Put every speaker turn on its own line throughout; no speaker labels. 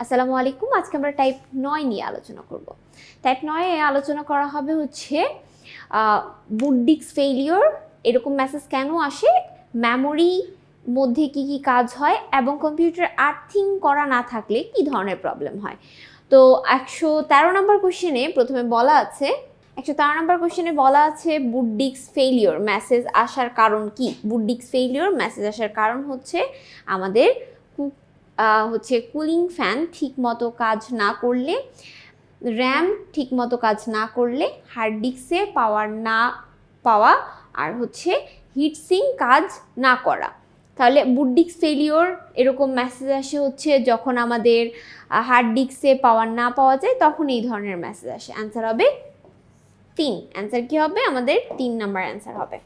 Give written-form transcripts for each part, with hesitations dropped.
আসসালামু আলাইকুম। আজকে আমরা টাইপ 9 নিয়ে আলোচনা করব। টাইপ 9 এ আলোচনা করা হবে হচ্ছে বুট ডিস্ক ফেইলিওর, এরকম মেসেজ কেন আসে, মেমোরি মধ্যে কি কি কাজ হয় এবং কম্পিউটার আর্থিং করা না থাকলে কি ধরনের প্রবলেম হয়। তো 113 নম্বর কোশ্চেনে প্রথমে বলা আছে 113 নম্বর কোশ্চেনে বলা আছে বুট ডিস্ক ফেইলিওর মেসেজ আসার কারণ কি। বুট ডিস্ক ফেইলিওর মেসেজ আসার কারণ হচ্ছে আমাদের কুলিং ফ্যান ঠিক মতো কাজ না করলে, র্যাম ঠিক মতো কাজ না করলে, হার্ড ডিস্কে পাওয়ার না পাওয়া, আর হচ্ছে হিটসিং কাজ না করা। তাহলে বুট ডিস্ক ফেলিওর এরকম মেসেজ আসে হচ্ছে যখন আমাদের হার্ড ডিস্কে পাওয়ার না পাওয়া যায়, তখন এই ধরনের মেসেজ আসে। অ্যান্সার হবে 3। অ্যান্সার কি হবে? আমাদের 3 নাম্বার অ্যান্সার হবে।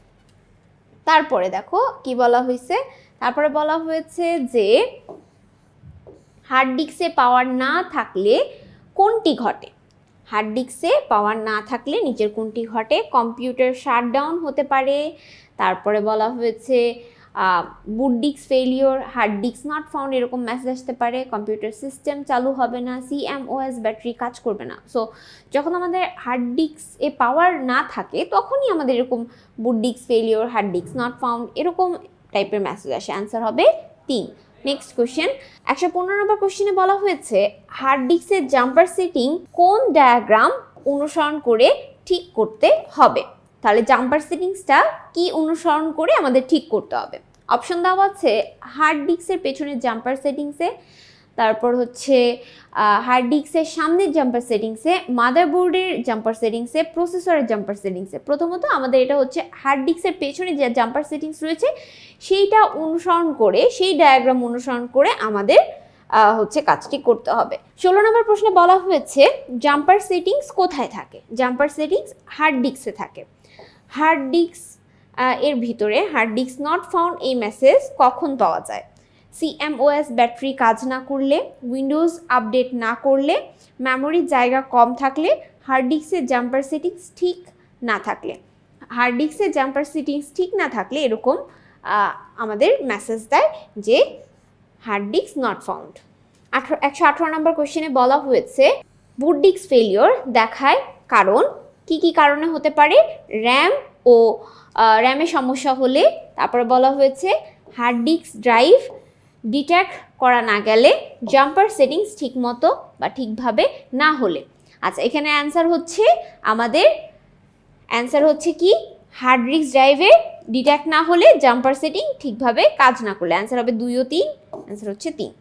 তারপরে দেখো কি বলা হয়েছে, তারপরে বলা হয়েছে যে হার্ড ডিস্কে পাওয়ার না থাকলে কোনটি ঘটে। হার্ড ডিস্কে পাওয়ার না থাকলে নিচের কোনটি ঘটে? কম্পিউটার শাটডাউন হতে পারে। তারপরে বলা হয়েছে boot disk failure, hard disk not found এরকম মেসেজ আসতে পারে। কম্পিউটার সিস্টেম চালু হবে না, CMOS ব্যাটারি কাজ করবে না। সো যখন আমাদের হার্ড ডিস্কে পাওয়ার না থাকে তখনই আমাদের এরকম boot disk failure, hard disk not found এরকম টাইপের মেসেজ আসে। অ্যান্সার হবে 3। নেক্সট কোশ্চেন 115 নম্বর কোশ্চেনে বলা হয়েছে হার্ড ডিস্কের জাম্পার সেটিং কোন ডায়াগ্রাম অনুসরণ করে ঠিক করতে হবে। তাহলে জাম্পার সেটিংসটা কি অনুসরণ করে আমাদের ঠিক করতে হবে? অপশন দেওয়া আছে হার্ড ডিস্কের পেছনের জাম্পার সেটিংসে, তারপর হচ্ছে হার্ড ডিস্কের সামনের জাম্পার সেটিংসে, মাদারবোর্ডের জাম্পার সেটিংসে, প্রসেসরের জাম্পার সেটিংসে। প্রথমত আমাদের এটা হচ্ছে হার্ড ডিস্কের পেছনে যে জাম্পার সেটিংস রয়েছে সেইটা অনুসরণ করে, সেই ডায়াগ্রাম অনুসরণ করে আমাদের কাজটি করতে হবে। 16 নম্বর প্রশ্নে বলা হয়েছে জাম্পার সেটিংস কোথায় থাকে। জাম্পার সেটিংস হার্ড ডিস্কে থাকে। হার্ড ডিস্ক এর ভিতরে হার্ড ডিস্ক নট ফাউন্ড এই মেসেজ কখন পাওয়া যায়? CMOS ব্যাটারি কাজ না করলে, উইন্ডোজ আপডেট না করলে, মেমোরির জায়গা কম থাকলে, হার্ড ডিস্কের জাম্পার সেটিংস ঠিক না থাকলে। হার্ড ডিস্কের জাম্পার সেটিংস ঠিক না থাকলে এরকম আমাদের মেসেজ দেয় যে হার্ড ডিস্ক নট ফাউন্ড। 118 নম্বর কোশ্চেনে বলা হয়েছে বুট ডিস্ক ফেলিওর দেখায় কারণ কি কি কারণে হতে পারে? র্যামের সমস্যা হলে, তারপরে বলা হয়েছে হার্ড ডিস্ক ড্রাইভ ডিটেক্ট করা না গেলে, জাম্পার সেটিংস ঠিক মতো বা ঠিকভাবে না হলে। আচ্ছা, এখানে অ্যান্সার হচ্ছে কি হার্ড ডিস্ক ড্রাইভে ডিটেক্ট না হলে, জাম্পার সেটিং ঠিকভাবে কাজ না করলে। অ্যান্সার হবে 2 ও 3। অ্যান্সার হচ্ছে 3।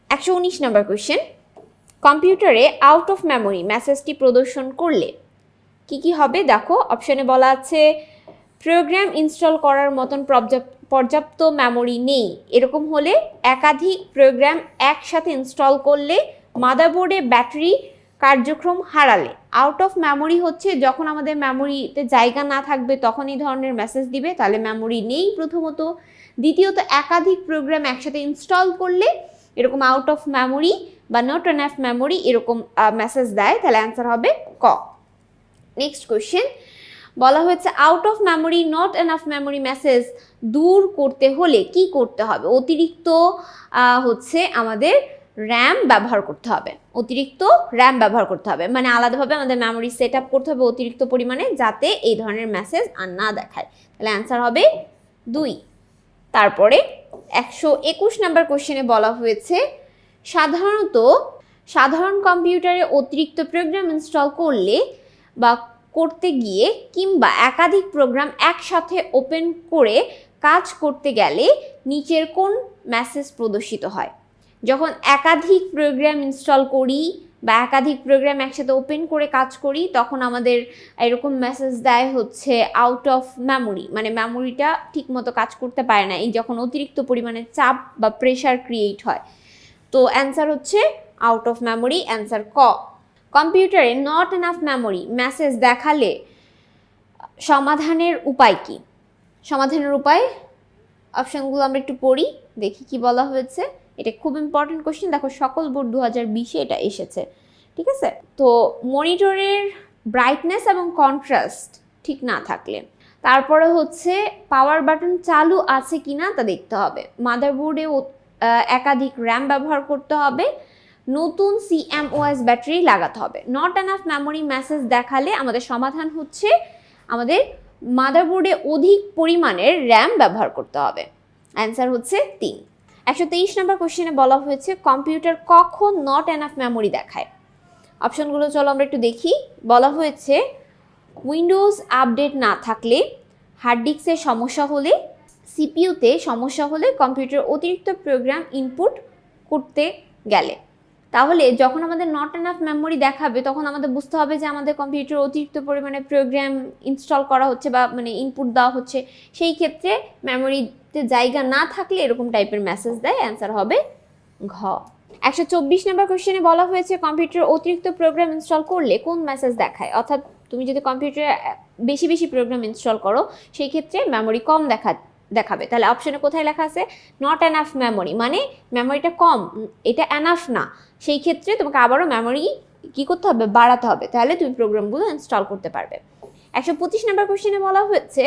119 নম্বর কোশ্চেন কম্পিউটারে আউট অফ মেমোরি মেসেজটি প্রদর্শন করলে কি কি হবে? দেখো অপশনে বলা আছে প্রোগ্রাম ইনস্টল করার মতন পর্যাপ্ত মেমোরি নেই। এরকম হলে, একাধিক প্রোগ্রাম একসাথে ইনস্টল করলে, মাদারবোর্ডে ব্যাটারি কার্যক্রম হারালে। আউট অফ মেমোরি হচ্ছে যখন আমাদের মেমোরিতে জায়গা না থাকবে তখন এই ধরনের মেসেজ দিবে, তাহলে মেমোরি নেই প্রথমত। দ্বিতীয়ত একাধিক প্রোগ্রাম একসাথে ইনস্টল করলে এরকম আউট অফ মেমোরি বা নট এনাফ মেমোরি এরকম মেসেজ দেয়, তাহলে অ্যান্সার হবে ক। নেক্সট কোয়েশ্চেন বলা হয়েছে out of memory, not enough memory message দূর করতে হলে কি করতে হবে? অতিরিক্ত আমাদের র্যাম ব্যবহার করতে হবে। অতিরিক্ত র্যাম ব্যবহার করতে হবে মানে আলাদাভাবে আমাদের মেমোরি সেট আপ করতে হবে অতিরিক্ত পরিমাণে, যাতে এই ধরনের মেসেজ আর না দেখায়। তাহলে অ্যান্সার হবে 2। তারপরে 121 নাম্বার কোশ্চেনে বলা হয়েছে সাধারণ কম্পিউটারে অতিরিক্ত প্রোগ্রাম ইনস্টল করলে বা করতে গিয়ে কিংবা একাধিক প্রোগ্রাম একসাথে ওপেন করে কাজ করতে গেলে নিচের কোন মেসেজ প্রদর্শিত হয়? যখন একাধিক প্রোগ্রাম ইনস্টল করি বা একাধিক প্রোগ্রাম একসাথে ওপেন করে কাজ করি তখন আমাদের এরকম মেসেজ দেয় হচ্ছে আউট অফ মেমোরি, মানে মেমোরিটা ঠিকমতো কাজ করতে পারে না, এই যখন অতিরিক্ত পরিমাণে চাপ বা প্রেশার ক্রিয়েট হয়। তো অ্যান্সার হচ্ছে আউট অফ মেমোরি। অ্যান্সার ক। কম্পিউটারে নট এনাফ মেমোরি মেসেজ দেখালে সমাধানের উপায় কি? সমাধানের উপায় অপশনগুলো আমরা একটু পড়ি, দেখি কি বলা হয়েছে। এটা খুব ইম্পর্টেন্ট কোশ্চেন, দেখো সকল বোর্ড 2020-এ এটা এসেছে, ঠিক আছে? তো মনিটরের ব্রাইটনেস এবং কন্ট্রাস্ট ঠিক না থাকলে, তারপরে হচ্ছে পাওয়ার বাটন চালু আছে কিনা তা দেখতে হবে, মাদারবোর্ডে একাধিক র্যাম ব্যবহার করতে হবে, নতুন CMOS ব্যাটারি লাগাতে হবে। নট এনাফ মেমোরি মেসেজ দেখালে আমাদের সমাধান হচ্ছে আমাদের মাদারবোর্ডে অধিক পরিমাণের র্যাম ব্যবহার করতে হবে। অ্যান্সার হচ্ছে 3। 123 নম্বর কোশ্চেনে বলা হয়েছে কম্পিউটার কখন নট এনাফ মেমোরি দেখায়। অপশনগুলো চলো আমরা একটু দেখি। বলা হয়েছে উইন্ডোজ আপডেট না থাকলে, হার্ড ডিস্কের সমস্যা হলে, সিপিইউতে সমস্যা হলে, কম্পিউটার অতিরিক্ত প্রোগ্রাম ইনপুট করতে গেলে। তাহলে যখন আমাদের নট এনাফ মেমোরি দেখাবে তখন আমাদের বুঝতে হবে যে আমাদের কম্পিউটার অতিরিক্ত পরিমাণে প্রোগ্রাম ইনস্টল করা হচ্ছে বা মানে ইনপুট দেওয়া হচ্ছে। সেই ক্ষেত্রে মেমোরিতে জায়গা না থাকলে এরকম টাইপের মেসেজ দেয়। অ্যান্সার হবে ঘ। 124 নম্বর কোশ্চেনে বলা হয়েছে কম্পিউটার অতিরিক্ত প্রোগ্রাম ইনস্টল করলে কোন মেসেজ দেখায়। অর্থাৎ তুমি যদি কম্পিউটারে বেশি বেশি প্রোগ্রাম ইনস্টল করো সেই ক্ষেত্রে মেমোরি কম দেখাবে। তাহলে অপশনে কোথায় লেখা আছে নট এনাফ মেমোরি, মানে মেমোরিটা কম, এটা এনাফ না। সেই ক্ষেত্রে তোমাকে আবারও মেমোরি কী করতে হবে, বাড়াতে হবে, তাহলে তুমি প্রোগ্রামগুলো ইনস্টল করতে পারবে। 125 নম্বর কোশ্চেনে বলা হচ্ছে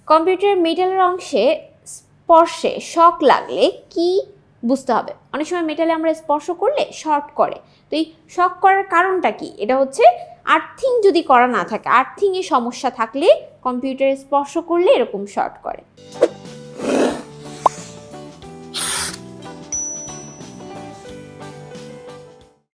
কম্পিউটার মেটালের অংশে স্পর্শে শক লাগলে কি বুঝতে হবে। অনেক সময় মেটালে আমরা স্পর্শ করলে শর্ট করে, তো এই শক করার কারণটা কি? এটা হচ্ছে আর্থিং যদি করা না থাকে, আর্থিংয়ে সমস্যা থাকলে কম্পিউটারে স্পর্শ করলে এরকম শর্ট করে।